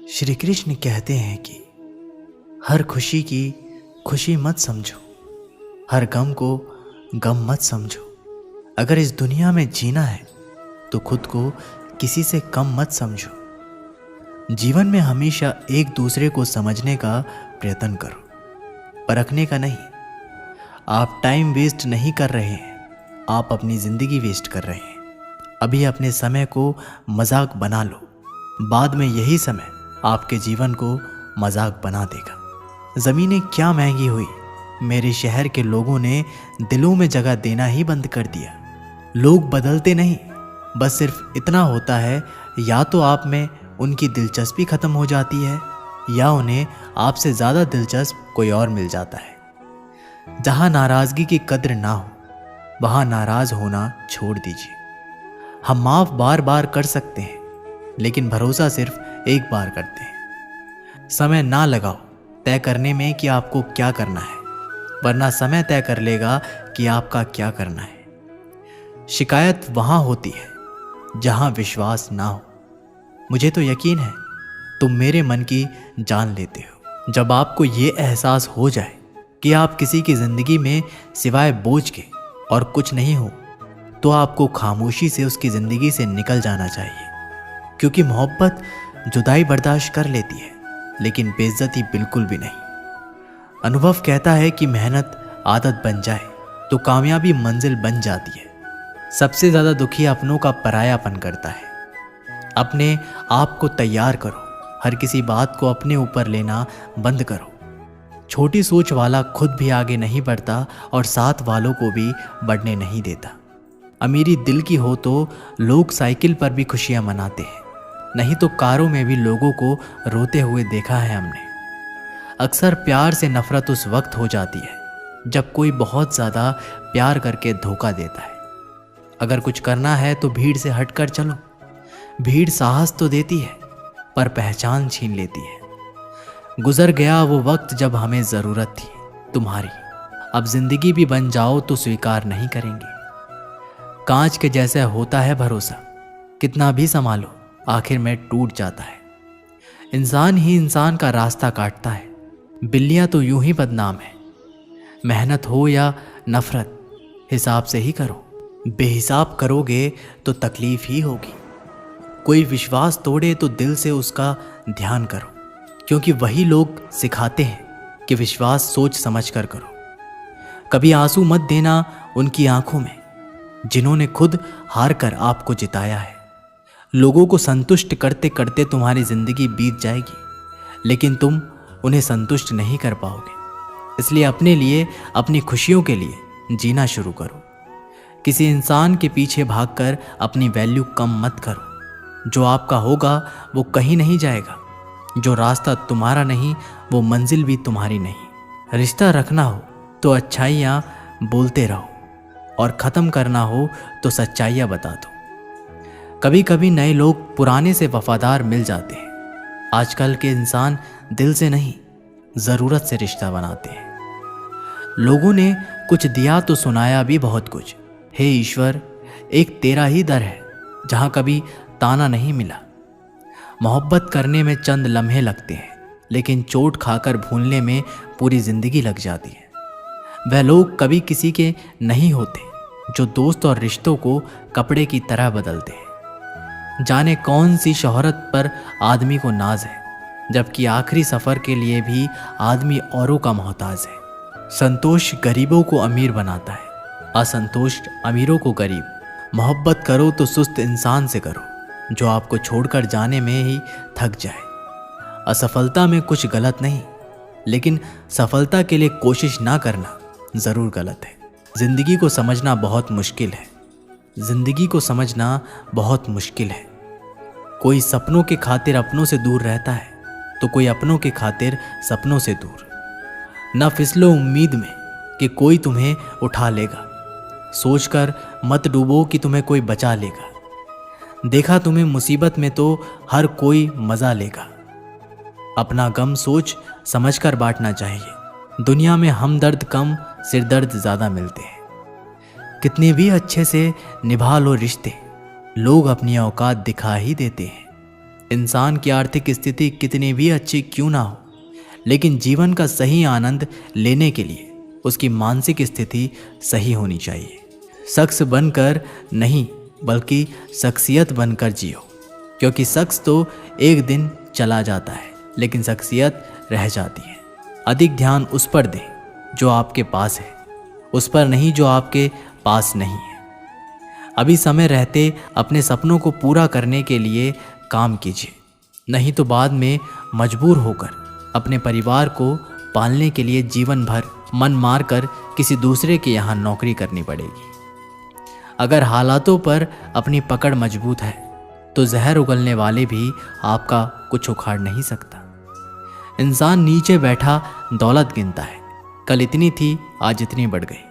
श्री कृष्ण कहते हैं कि हर खुशी की खुशी मत समझो, हर गम को गम मत समझो। अगर इस दुनिया में जीना है तो खुद को किसी से कम मत समझो। जीवन में हमेशा एक दूसरे को समझने का प्रयत्न करो, परखने का नहीं। आप टाइम वेस्ट नहीं कर रहे हैं, आप अपनी ज़िंदगी वेस्ट कर रहे हैं। अभी अपने समय को मजाक बना लो, बाद में यही समय आपके जीवन को मजाक बना देगा। ज़मीनें क्या महंगी हुई, मेरे शहर के लोगों ने दिलों में जगह देना ही बंद कर दिया। लोग बदलते नहीं, बस सिर्फ इतना होता है, या तो आप में उनकी दिलचस्पी ख़त्म हो जाती है या उन्हें आपसे ज़्यादा दिलचस्प कोई और मिल जाता है। जहाँ नाराज़गी की कद्र ना हो वहाँ नाराज़ होना छोड़ दीजिए। हम माफ़ बार बार कर सकते हैं, लेकिन भरोसा सिर्फ एक बार करते हैं। समय ना लगाओ तय करने में कि आपको क्या करना है, वरना समय तय कर लेगा कि आपका क्या करना है। शिकायत वहाँ होती है जहाँ विश्वास ना हो। मुझे तो यकीन है तुम मेरे मन की जान लेते हो। जब आपको ये एहसास हो जाए कि आप किसी की ज़िंदगी में सिवाय बोझ के और कुछ नहीं हो, तो आपको खामोशी से उसकी ज़िंदगी से निकल जाना चाहिए। क्योंकि मोहब्बत जुदाई बर्दाश्त कर लेती है, लेकिन बेइज्जती बिल्कुल भी नहीं। अनुभव कहता है कि मेहनत आदत बन जाए तो कामयाबी मंजिल बन जाती है। सबसे ज़्यादा दुखी अपनों का परायापन करता है। अपने आप को तैयार करो, हर किसी बात को अपने ऊपर लेना बंद करो। छोटी सोच वाला खुद भी आगे नहीं बढ़ता और साथ वालों को भी बढ़ने नहीं देता। अमीरी दिल की हो तो लोग साइकिल पर भी खुशियां मनाते हैं, नहीं तो कारों में भी लोगों को रोते हुए देखा है हमने। अक्सर प्यार से नफरत उस वक्त हो जाती है जब कोई बहुत ज़्यादा प्यार करके धोखा देता है। अगर कुछ करना है तो भीड़ से हटकर चलो। भीड़ साहस तो देती है पर पहचान छीन लेती है। गुजर गया वो वक्त जब हमें ज़रूरत थी तुम्हारी। अब जिंदगी भी बन जाओ तो स्वीकार नहीं करेंगे। कांच के जैसा होता है भरोसा, कितना भी संभालो आखिर में टूट जाता है। इंसान ही इंसान का रास्ता काटता है, बिल्लियां तो यूं ही बदनाम है। मेहनत हो या नफरत, हिसाब से ही करो। बेहिसाब करोगे तो तकलीफ ही होगी। कोई विश्वास तोड़े तो दिल से उसका ध्यान करो, क्योंकि वही लोग सिखाते हैं कि विश्वास सोच समझ कर करो। कभी आंसू मत देना उनकी आंखों में जिन्होंने खुद हार कर आपको जिताया है। लोगों को संतुष्ट करते करते तुम्हारी जिंदगी बीत जाएगी, लेकिन तुम उन्हें संतुष्ट नहीं कर पाओगे। इसलिए अपने लिए, अपनी खुशियों के लिए जीना शुरू करो। किसी इंसान के पीछे भागकर अपनी वैल्यू कम मत करो। जो आपका होगा वो कहीं नहीं जाएगा। जो रास्ता तुम्हारा नहीं वो मंजिल भी तुम्हारी नहीं। रिश्ता रखना हो तो अच्छाइयाँ बोलते रहो, और ख़त्म करना हो तो सच्चाइयाँ बता दो। कभी कभी नए लोग पुराने से वफादार मिल जाते हैं। आजकल के इंसान दिल से नहीं, ज़रूरत से रिश्ता बनाते हैं। लोगों ने कुछ दिया तो सुनाया भी बहुत कुछ। हे ईश्वर, एक तेरा ही दर है जहाँ कभी ताना नहीं मिला। मोहब्बत करने में चंद लम्हे लगते हैं, लेकिन चोट खाकर भूलने में पूरी ज़िंदगी लग जाती है। वह लोग कभी किसी के नहीं होते जो दोस्त और रिश्तों को कपड़े की तरह बदलते हैं। जाने कौन सी शोहरत पर आदमी को नाज है, जबकि आखिरी सफ़र के लिए भी आदमी औरों का मोहताज है। संतोष गरीबों को अमीर बनाता है, असंतोष अमीरों को गरीब। मोहब्बत करो तो सुस्त इंसान से करो जो आपको छोड़कर जाने में ही थक जाए। असफलता में कुछ गलत नहीं, लेकिन सफलता के लिए कोशिश ना करना ज़रूर गलत है। ज़िंदगी को समझना बहुत मुश्किल है। ज़िंदगी को समझना बहुत मुश्किल है। कोई सपनों के खातिर अपनों से दूर रहता है, तो कोई अपनों के खातिर सपनों से दूर। न फिसलो उम्मीद में कि कोई तुम्हें उठा लेगा। सोचकर मत डूबो कि तुम्हें कोई बचा लेगा। देखा तुम्हें मुसीबत में तो हर कोई मज़ा लेगा। अपना गम सोच समझकर बांटना चाहिए। दुनिया में हमदर्द कम, सिरदर्द ज़्यादा मिलते हैं। कितने भी अच्छे से निभा लो रिश्ते, लोग अपनी औकात दिखा ही देते हैं। इंसान की आर्थिक स्थिति कितनी भी अच्छी क्यों ना हो, लेकिन जीवन का सही आनंद लेने के लिए उसकी मानसिक स्थिति सही होनी चाहिए। शख्स बनकर नहीं बल्कि शख्सियत बनकर जियो, क्योंकि शख्स तो एक दिन चला जाता है लेकिन शख्सियत रह जाती है। अधिक ध्यान उस पर दें जो आपके पास है, उस पर नहीं जो आपके पास नहीं है। अभी समय रहते अपने सपनों को पूरा करने के लिए काम कीजिए, नहीं तो बाद में मजबूर होकर अपने परिवार को पालने के लिए जीवन भर मन मारकर किसी दूसरे के यहाँ नौकरी करनी पड़ेगी। अगर हालातों पर अपनी पकड़ मजबूत है तो जहर उगलने वाले भी आपका कुछ उखाड़ नहीं सकता। इंसान नीचे बैठा दौलत गिनता है, कल इतनी थी आज इतनी बढ़ गई।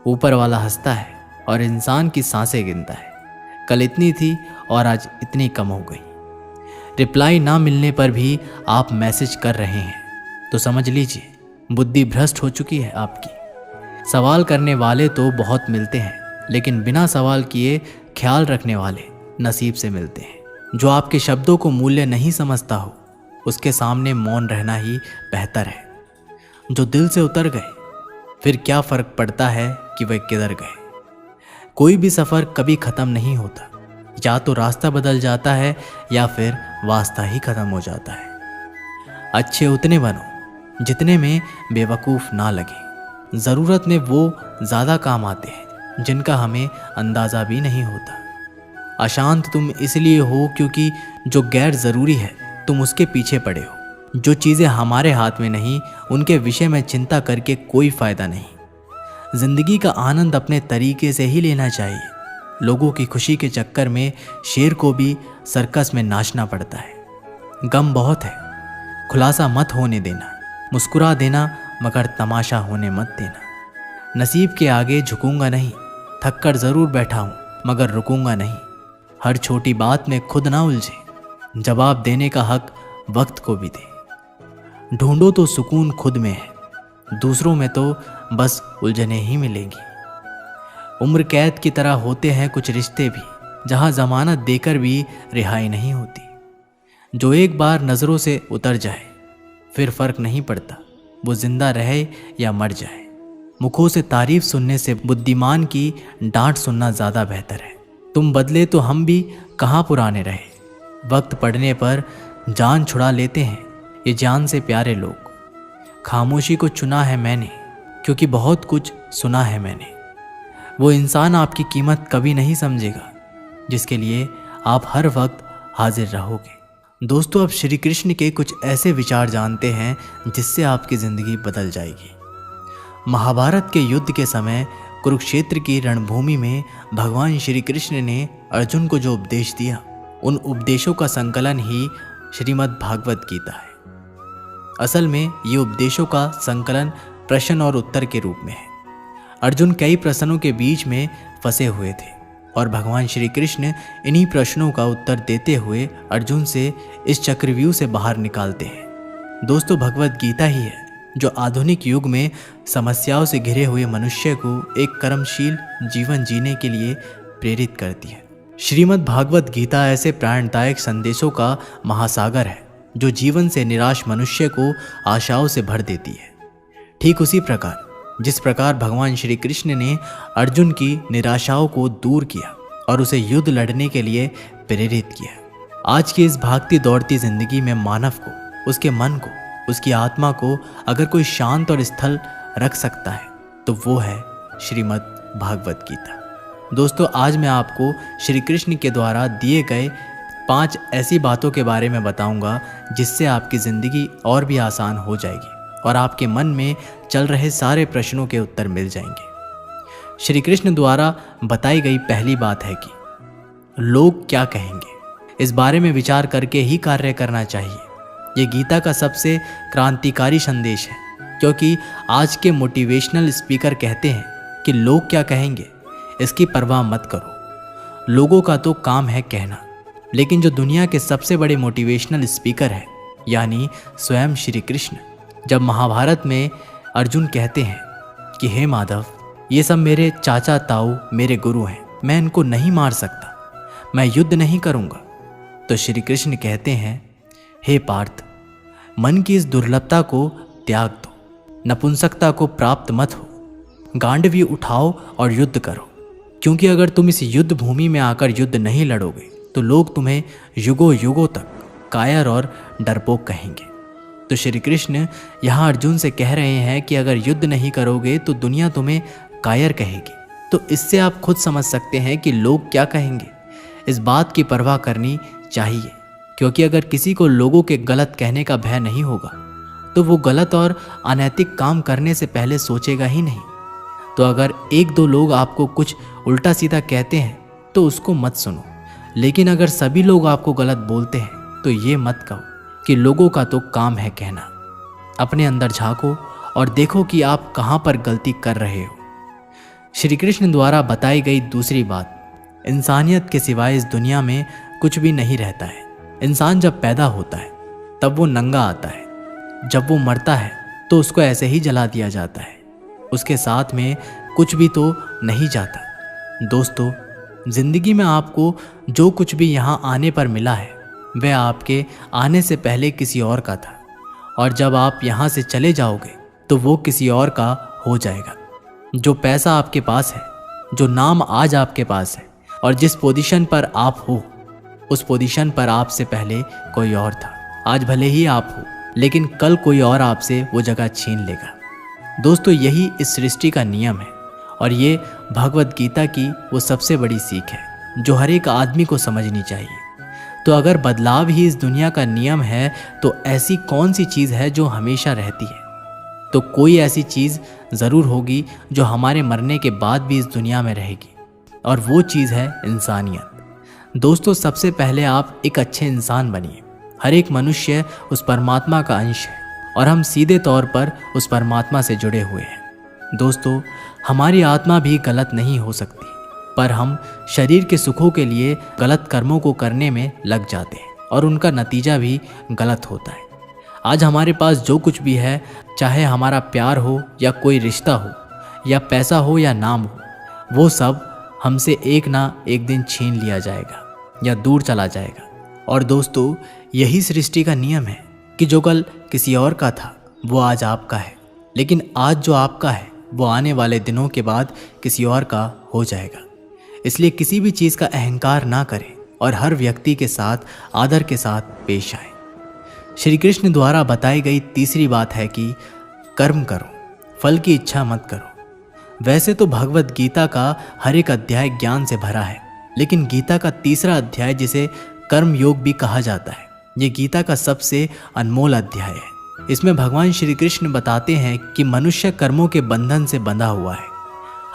ऊपर वाला हंसता है और इंसान की सांसें गिनता है, कल इतनी थी और आज इतनी कम हो गई। रिप्लाई ना मिलने पर भी आप मैसेज कर रहे हैं तो समझ लीजिए बुद्धि भ्रष्ट हो चुकी है आपकी। सवाल करने वाले तो बहुत मिलते हैं, लेकिन बिना सवाल किए ख्याल रखने वाले नसीब से मिलते हैं। जो आपके शब्दों को मूल्य नहीं समझता हो उसके सामने मौन रहना ही बेहतर है। जो दिल से उतर गए फिर क्या फर्क पड़ता है कि वे किधर गए। कोई भी सफ़र कभी ख़त्म नहीं होता, या तो रास्ता बदल जाता है या फिर वास्ता ही ख़त्म हो जाता है। अच्छे उतने बनो जितने में बेवकूफ़ ना लगे। ज़रूरत में वो ज़्यादा काम आते हैं जिनका हमें अंदाज़ा भी नहीं होता। अशांत तुम इसलिए हो क्योंकि जो गैर ज़रूरी है तुम उसके पीछे पड़े हो। जो चीज़ें हमारे हाथ में नहीं उनके विषय में चिंता करके कोई फ़ायदा नहीं। ज़िंदगी का आनंद अपने तरीके से ही लेना चाहिए। लोगों की खुशी के चक्कर में शेर को भी सर्कस में नाचना पड़ता है। गम बहुत है, खुलासा मत होने देना। मुस्कुरा देना मगर तमाशा होने मत देना। नसीब के आगे झुकूंगा नहीं, थक कर ज़रूर बैठा हूँ मगर रुकूंगा नहीं। हर छोटी बात में खुद ना उलझे, जवाब देने का हक वक्त को भी दे। ढूंढो तो सुकून खुद में है, दूसरों में तो बस उलझने ही मिलेंगी। उम्र कैद की तरह होते हैं कुछ रिश्ते भी, जहां जमानत देकर भी रिहाई नहीं होती। जो एक बार नज़रों से उतर जाए फिर फर्क नहीं पड़ता वो जिंदा रहे या मर जाए। मुखों से तारीफ सुनने से बुद्धिमान की डांट सुनना ज़्यादा बेहतर है। तुम बदले तो हम भी कहाँ पुराने रहे। वक्त पड़ने पर जान छुड़ा लेते हैं ये जान से प्यारे लोग। खामोशी को चुना है मैंने क्योंकि बहुत कुछ सुना है मैंने। वो इंसान आपकी कीमत कभी नहीं समझेगा जिसके लिए आप हर वक्त हाजिर रहोगे। दोस्तों, अब श्री कृष्ण के कुछ ऐसे विचार जानते हैं जिससे आपकी ज़िंदगी बदल जाएगी। महाभारत के युद्ध के समय कुरुक्षेत्र की रणभूमि में भगवान श्री कृष्ण ने अर्जुन को जो उपदेश दिया, उन उपदेशों का संकलन ही श्रीमद् भागवत गीता है। असल में ये उपदेशों का संकलन प्रश्न और उत्तर के रूप में है। अर्जुन कई प्रश्नों के बीच में फंसे हुए थे और भगवान श्री कृष्ण इन्हीं प्रश्नों का उत्तर देते हुए अर्जुन से इस चक्रव्यूह से बाहर निकालते हैं। दोस्तों, भगवत गीता ही है जो आधुनिक युग में समस्याओं से घिरे हुए मनुष्य को एक कर्मशील जीवन जीने के लिए प्रेरित करती है। श्रीमद् भागवत गीता ऐसे प्राणदायक संदेशों का महासागर है जो जीवन से निराश मनुष्य को आशाओं से भर देती है। ठीक उसी प्रकार जिस प्रकार भगवान श्री कृष्ण ने अर्जुन की निराशाओं को दूर किया और उसे युद्ध लड़ने के लिए प्रेरित किया। आज की इस भागती दौड़ती जिंदगी में मानव को, उसके मन को, उसकी आत्मा को अगर कोई शांत और स्थल रख सकता है तो वो है श्रीमद् भागवत गीता। दोस्तों, आज मैं आपको श्री कृष्ण के द्वारा दिए गए 5 ऐसी बातों के बारे में बताऊंगा जिससे आपकी ज़िंदगी और भी आसान हो जाएगी और आपके मन में चल रहे सारे प्रश्नों के उत्तर मिल जाएंगे। श्री कृष्ण द्वारा बताई गई पहली बात है कि लोग क्या कहेंगे। इस बारे में विचार करके ही कार्य करना चाहिए। ये गीता का सबसे क्रांतिकारी संदेश है, क्योंकि आज के मोटिवेशनल स्पीकर कहते हैं कि लोग क्या कहेंगे इसकी परवाह मत करो। लोगों का तो काम है कहना, लेकिन जो दुनिया के सबसे बड़े मोटिवेशनल स्पीकर है यानी स्वयं श्री कृष्ण, जब महाभारत में अर्जुन कहते हैं कि हे माधव, ये सब मेरे चाचा ताऊ मेरे गुरु हैं, मैं इनको नहीं मार सकता, मैं युद्ध नहीं करूँगा, तो श्री कृष्ण कहते हैं, हे पार्थ, मन की इस दुर्लभता को त्याग दो, नपुंसकता को प्राप्त मत हो, गांडवी उठाओ और युद्ध करो, क्योंकि अगर तुम इस युद्ध भूमि में आकर युद्ध नहीं लड़ोगे तो लोग तुम्हें युगों युगों तक कायर और डरपोक कहेंगे। तो श्री कृष्ण यहाँ अर्जुन से कह रहे हैं कि अगर युद्ध नहीं करोगे तो दुनिया तुम्हें कायर कहेगी। तो इससे आप खुद समझ सकते हैं कि लोग क्या कहेंगे। इस बात की परवाह करनी चाहिए, क्योंकि अगर किसी को लोगों के गलत कहने का भय नहीं होगा तो वो गलत और अनैतिक काम करने से पहले सोचेगा ही नहीं। तो अगर एक दो लोग आपको कुछ उल्टा सीधा कहते हैं तो उसको मत सुनो, लेकिन अगर सभी लोग आपको गलत बोलते हैं तो ये मत कहो कि लोगों का तो काम है कहना। अपने अंदर झांको और देखो कि आप कहाँ पर गलती कर रहे हो। श्री कृष्ण द्वारा बताई गई दूसरी बात, इंसानियत के सिवाय इस दुनिया में कुछ भी नहीं रहता है। इंसान जब पैदा होता है तब वो नंगा आता है, जब वो मरता है तो उसको ऐसे ही जला दिया जाता है, उसके साथ में कुछ भी तो नहीं जाता। दोस्तों, जिंदगी में आपको जो कुछ भी यहाँ आने पर मिला है वह आपके आने से पहले किसी और का था, और जब आप यहाँ से चले जाओगे तो वो किसी और का हो जाएगा। जो पैसा आपके पास है, जो नाम आज आपके पास है और जिस पोजीशन पर आप हो, उस पोजीशन पर आपसे पहले कोई और था। आज भले ही आप हो, लेकिन कल कोई और आपसे वो जगह छीन लेगा। दोस्तों, यही इस सृष्टि का नियम है और ये भगवत गीता की वो सबसे बड़ी सीख है जो हर एक आदमी को समझनी चाहिए। तो अगर बदलाव ही इस दुनिया का नियम है तो ऐसी कौन सी चीज़ है जो हमेशा रहती है? तो कोई ऐसी चीज़ ज़रूर होगी जो हमारे मरने के बाद भी इस दुनिया में रहेगी, और वो चीज़ है इंसानियत। दोस्तों, सबसे पहले आप एक अच्छे इंसान बनिए। हर एक मनुष्य उस परमात्मा का अंश है और हम सीधे तौर पर उस परमात्मा से जुड़े हुए हैं। दोस्तों, हमारी आत्मा भी गलत नहीं हो सकती, पर हम शरीर के सुखों के लिए गलत कर्मों को करने में लग जाते हैं और उनका नतीजा भी गलत होता है। आज हमारे पास जो कुछ भी है, चाहे हमारा प्यार हो या कोई रिश्ता हो या पैसा हो या नाम हो, वो सब हमसे एक ना एक दिन छीन लिया जाएगा या दूर चला जाएगा। और दोस्तों, यही सृष्टि का नियम है कि जो कल किसी और का था वो आज आपका है, लेकिन आज जो आपका है वो आने वाले दिनों के बाद किसी और का हो जाएगा। इसलिए किसी भी चीज़ का अहंकार ना करें और हर व्यक्ति के साथ आदर के साथ पेश आए। श्री कृष्ण द्वारा बताई गई तीसरी बात है कि कर्म करो, फल की इच्छा मत करो। वैसे तो भगवत गीता का हर एक अध्याय ज्ञान से भरा है, लेकिन गीता का तीसरा अध्याय, जिसे कर्म योग भी कहा जाता है, ये गीता का सबसे अनमोल अध्याय है। इसमें भगवान श्री कृष्ण बताते हैं कि मनुष्य कर्मों के बंधन से बंधा हुआ है।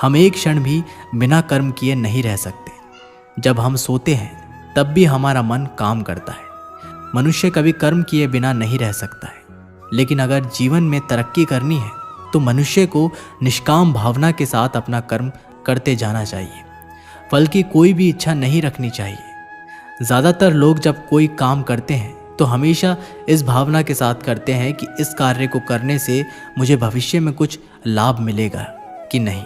हम एक क्षण भी बिना कर्म किए नहीं रह सकते। जब हम सोते हैं तब भी हमारा मन काम करता है। मनुष्य कभी कर्म किए बिना नहीं रह सकता है, लेकिन अगर जीवन में तरक्की करनी है तो मनुष्य को निष्काम भावना के साथ अपना कर्म करते जाना चाहिए। फल की कोई भी इच्छा नहीं रखनी चाहिए। ज़्यादातर लोग जब कोई काम करते हैं तो हमेशा इस भावना के साथ करते हैं कि इस कार्य को करने से मुझे भविष्य में कुछ लाभ मिलेगा कि नहीं।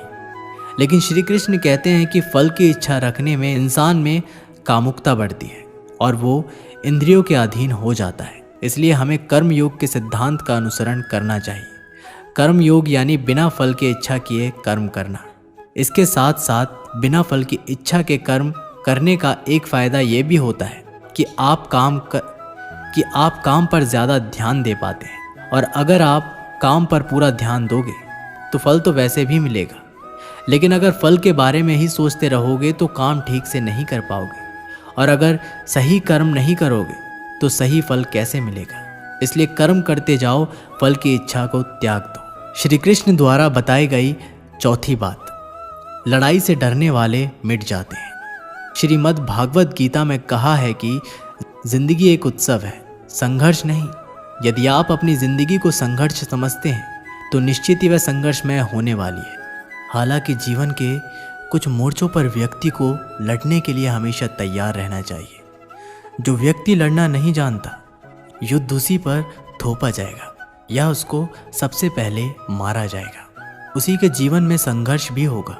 लेकिन श्री कृष्ण कहते हैं कि फल की इच्छा रखने में इंसान में कामुकता बढ़ती है और वो इंद्रियों के अधीन हो जाता है। इसलिए हमें कर्म योग के सिद्धांत का अनुसरण करना चाहिए। कर्म योग यानी बिना फल की इच्छा किए कर्म करना। इसके साथ साथ बिना फल की इच्छा के कर्म करने का एक फ़ायदा ये भी होता है कि आप काम पर ज़्यादा ध्यान दे पाते हैं, और अगर आप काम पर पूरा ध्यान दोगे तो फल तो वैसे भी मिलेगा, लेकिन अगर फल के बारे में ही सोचते रहोगे तो काम ठीक से नहीं कर पाओगे, और अगर सही कर्म नहीं करोगे तो सही फल कैसे मिलेगा। इसलिए कर्म करते जाओ, फल की इच्छा को त्याग दो। श्री कृष्ण द्वारा बताई गई चौथी बात, लड़ाई से डरने वाले मिट जाते हैं। श्रीमद् भागवत गीता में कहा है कि जिंदगी एक उत्सव है, संघर्ष नहीं। यदि आप अपनी जिंदगी को संघर्ष समझते हैं तो निश्चित ही वह संघर्षमय होने वाली है। हालांकि जीवन के कुछ मोर्चों पर व्यक्ति को लड़ने के लिए हमेशा तैयार रहना चाहिए। जो व्यक्ति लड़ना नहीं जानता, युद्ध उसी पर थोपा जाएगा या उसको सबसे पहले मारा जाएगा। उसी के जीवन में संघर्ष भी होगा।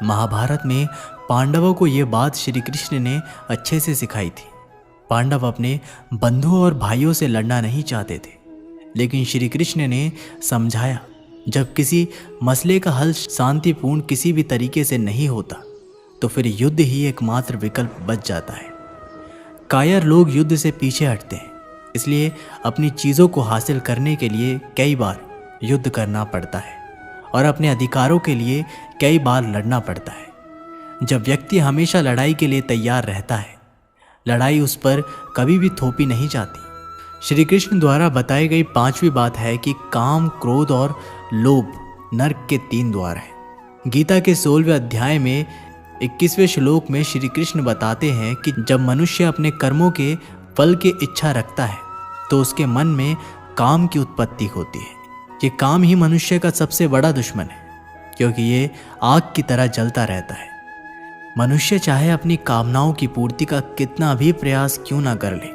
महाभारत में पांडवों को ये बात श्री कृष्ण ने अच्छे से सिखाई थी। पांडव अपने बंधुओं और भाइयों से लड़ना नहीं चाहते थे, लेकिन श्री कृष्ण ने समझाया जब किसी मसले का हल शांतिपूर्ण किसी भी तरीके से नहीं होता तो फिर युद्ध ही एकमात्र विकल्प बच जाता है। कायर लोग युद्ध से पीछे हटते हैं, इसलिए अपनी चीज़ों को हासिल करने के लिए कई बार युद्ध करना पड़ता है और अपने अधिकारों के लिए कई बार लड़ना पड़ता है। जब व्यक्ति हमेशा लड़ाई के लिए तैयार रहता है, लड़ाई उस पर कभी भी थोपी नहीं जाती। श्री कृष्ण द्वारा बताई गई 5वीं बात है कि काम, क्रोध और लोभ नरक के 3 द्वार हैं। गीता के 16वें अध्याय में 21वें श्लोक में श्री कृष्ण बताते हैं कि जब मनुष्य अपने कर्मों के फल की इच्छा रखता है तो उसके मन में काम की उत्पत्ति होती है। ये काम ही मनुष्य का सबसे बड़ा दुश्मन है, क्योंकि ये आग की तरह जलता रहता है। मनुष्य चाहे अपनी कामनाओं की पूर्ति का कितना भी प्रयास क्यों ना कर ले,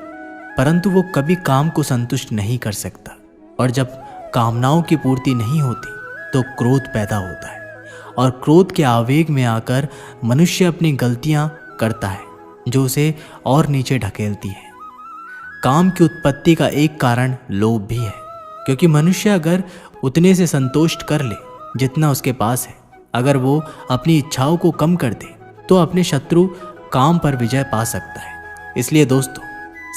परंतु वो कभी काम को संतुष्ट नहीं कर सकता, और जब कामनाओं की पूर्ति नहीं होती तो क्रोध पैदा होता है, और क्रोध के आवेग में आकर मनुष्य अपनी गलतियां करता है जो उसे और नीचे ढकेलती है। काम की उत्पत्ति का एक कारण लोभ भी है, क्योंकि मनुष्य अगर उतने से संतुष्ट कर ले जितना उसके पास है, अगर वो अपनी इच्छाओं को कम कर दे तो अपने शत्रु काम पर विजय पा सकता है। इसलिए दोस्तों,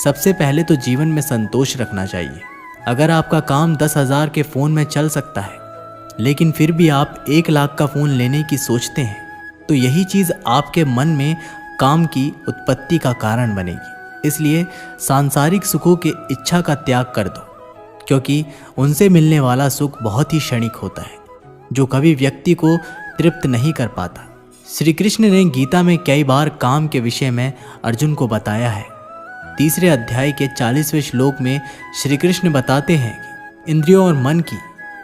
सबसे पहले तो जीवन में संतोष रखना चाहिए। अगर आपका काम 10,000 के फ़ोन में चल सकता है, लेकिन फिर भी आप 1 लाख का फ़ोन लेने की सोचते हैं, तो यही चीज़ आपके मन में काम की उत्पत्ति का कारण बनेगी। इसलिए सांसारिक सुखों के इच्छा का त्याग कर दो, क्योंकि उनसे मिलने वाला सुख बहुत ही क्षणिक होता है, जो कभी व्यक्ति को तृप्त नहीं कर पाता। श्री कृष्ण ने गीता में कई बार काम के विषय में अर्जुन को बताया है। 3रे अध्याय के 40वें श्लोक में श्री कृष्ण बताते हैं कि इंद्रियों और मन की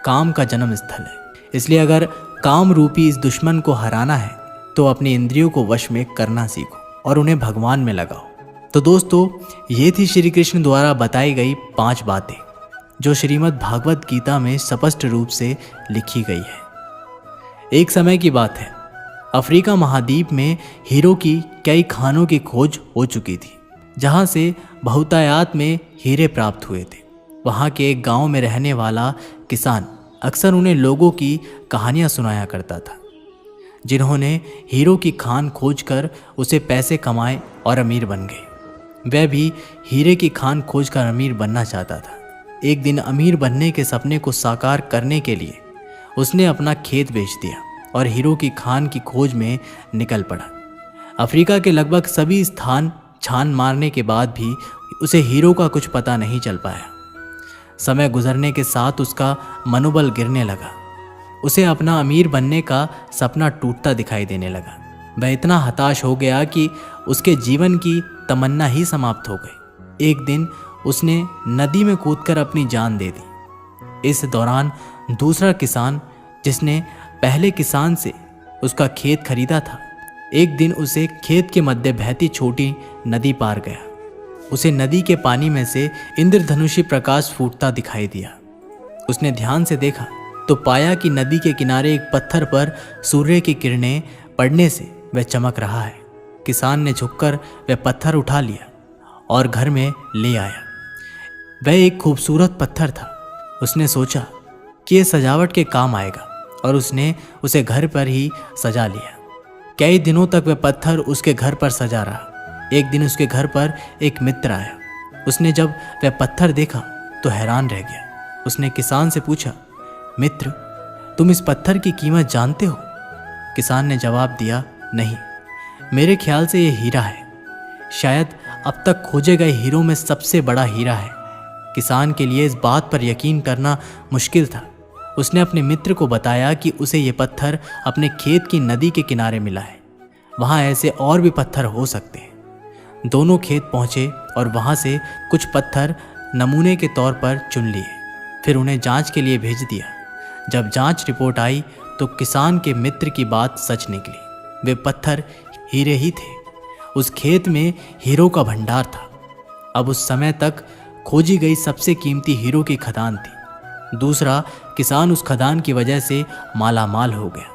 काम का जन्म स्थल है। इसलिए अगर काम रूपी इस दुश्मन को हराना है तो अपनी इंद्रियों को वश में करना सीखो और उन्हें भगवान में लगाओ। तो दोस्तों, ये थी श्री कृष्ण द्वारा बताई गई 5 बातें जो श्रीमद् भागवत गीता में स्पष्ट रूप से लिखी गई है। एक समय की बात है, अफ्रीका महाद्वीप में हीरो की कई खानों की खोज हो चुकी थी, जहाँ से बहुतायत में हीरे प्राप्त हुए थे। वहाँ के एक गांव में रहने वाला किसान अक्सर उन्हें लोगों की कहानियाँ सुनाया करता था, जिन्होंने हीरो की खान खोजकर उसे पैसे कमाए और अमीर बन गए। वह भी हीरे की खान खोजकर अमीर बनना चाहता था। एक दिन अमीर बनने के सपने को साकार करने के लिए उसने अपना खेत बेच दिया और हीरो की खान की खोज में निकल पड़ा। अफ्रीका के लगभग सभी स्थान छान मारने के बाद भी उसे हीरो का कुछ पता नहीं चल पाया। समय गुजरने के साथ उसका मनोबल गिरने लगा। उसे अपना अमीर बनने का सपना टूटता दिखाई देने लगा। वह इतना हताश हो गया कि उसके जीवन की तमन्ना ही समाप्त हो गई। एक दिन उसने नदी में कूदकर अपनी जान दे दी। इस दौरान दूसरा किसान, जिसने पहले किसान से उसका खेत खरीदा था, एक दिन उसे खेत के मध्य बहती छोटी नदी पार गया। उसे नदी के पानी में से इंद्रधनुषी प्रकाश फूटता दिखाई दिया। उसने ध्यान से देखा तो पाया कि नदी के किनारे एक पत्थर पर सूर्य की किरणें पड़ने से वह चमक रहा है। किसान ने झुककर वह पत्थर उठा लिया और घर में ले आया। वह एक खूबसूरत पत्थर था। उसने सोचा कि यह सजावट के काम आएगा और उसने उसे घर पर ही सजा लिया। कई दिनों तक वह पत्थर उसके घर पर सजा रहा। एक दिन उसके घर पर एक मित्र आया। उसने जब वह पत्थर देखा तो हैरान रह गया। उसने किसान से पूछा, मित्र, तुम इस पत्थर की कीमत जानते हो? किसान ने जवाब दिया, नहीं, मेरे ख्याल से यह हीरा है। शायद अब तक खोजे गए हीरों में सबसे बड़ा हीरा है। किसान के लिए इस बात पर यकीन करना मुश्किल था। उसने अपने मित्र को बताया कि उसे यह पत्थर अपने खेत की नदी के किनारे मिला है। वहाँ ऐसे और भी पत्थर हो सकते हैं। दोनों खेत पहुँचे और वहाँ से कुछ पत्थर नमूने के तौर पर चुन लिए, फिर उन्हें जांच के लिए भेज दिया। जब जांच रिपोर्ट आई तो किसान के मित्र की बात सच निकली। वे पत्थर हीरे ही थे। उस खेत में हीरो का भंडार था। अब उस समय तक खोजी गई सबसे कीमती हीरो की खदान थी। दूसरा किसान उस खदान की वजह से माला माल हो गया।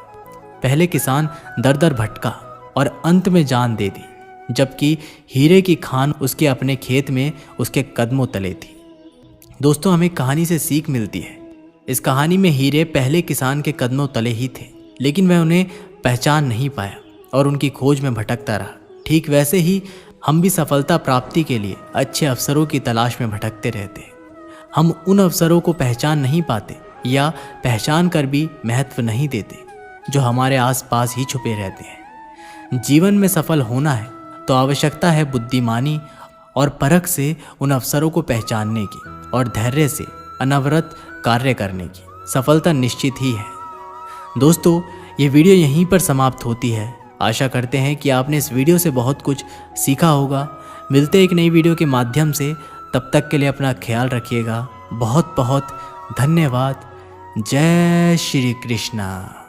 पहले किसान दर दर भटका और अंत में जान दे दी। जबकि हीरे की खान उसके अपने खेत में उसके कदमों तले थी। दोस्तों, हमें कहानी से सीख मिलती है। इस कहानी में हीरे पहले किसान के कदमों तले ही थे, लेकिन वह उन्हें पहचान नहीं पाया और उनकी खोज में भटकता रहा। ठीक वैसे ही हम भी सफलता प्राप्ति के लिए अच्छे अवसरों की तलाश में भटकते रहते हैं। हम उन अवसरों को पहचान नहीं पाते या पहचान कर भी महत्व नहीं देते जो हमारे आसपास ही छुपे रहते हैं। जीवन में सफल होना है तो आवश्यकता है बुद्धिमानी और परख से उन अवसरों को पहचानने की और धैर्य से अनवरत कार्य करने की। सफलता निश्चित ही है। दोस्तों, ये वीडियो यहीं पर समाप्त होती है। आशा करते हैं कि आपने इस वीडियो से बहुत कुछ सीखा होगा। मिलते हैं एक नई वीडियो के माध्यम से। तब तक के लिए अपना ख्याल रखिएगा। बहुत बहुत धन्यवाद। जय श्री कृष्णा।